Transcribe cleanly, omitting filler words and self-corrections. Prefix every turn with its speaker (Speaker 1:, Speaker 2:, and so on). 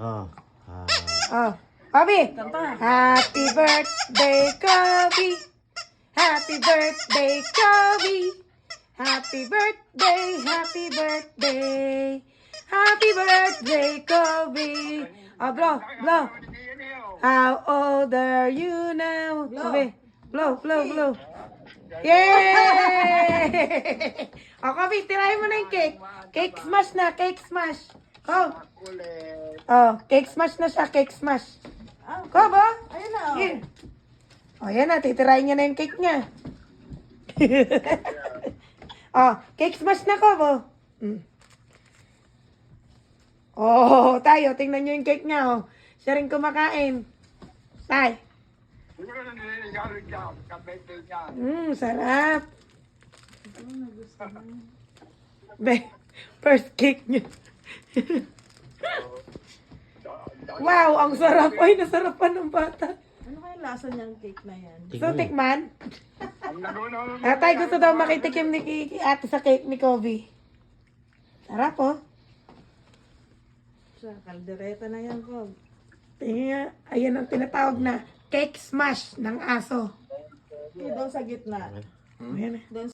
Speaker 1: Oh.
Speaker 2: Oh. Kobe! Happy birthday, Kobe! Happy birthday, Kobe! Happy birthday, happy birthday! Happy birthday, Kobe! Oh, blow, blow! How old are you now? Kobe, blow, blow, blow! Yay! Oh, Kobe, tirahin mo na yung cake. Cake smash na, cake smash. Oh. Oh, cake smash na siya, cake smash. Kobe,
Speaker 3: Ayun na.
Speaker 2: here. Oh, yan na, titirahin niya na yung cake niya. Oh, cake smash na, Kobe. Oh, tayo, tingnan niyo yung cake niya, oh. Siya rin kumakain. Tay. Sarap. Be, first cake niya. Wow, ang sarap. Ay, nasarapan ng bata.
Speaker 3: Ano kaya lasa niyang cake na yan?
Speaker 2: So, tikman. Atay, gusto daw makitikim ni ate sa cake ni Kobe. Sarap, oh.
Speaker 3: Sa kaldereta na yan, Kob.
Speaker 2: Tingnan, ayan ang tinatawag na cake smash ng aso.
Speaker 3: Doon sa gitna.
Speaker 2: Ayan.
Speaker 3: Doon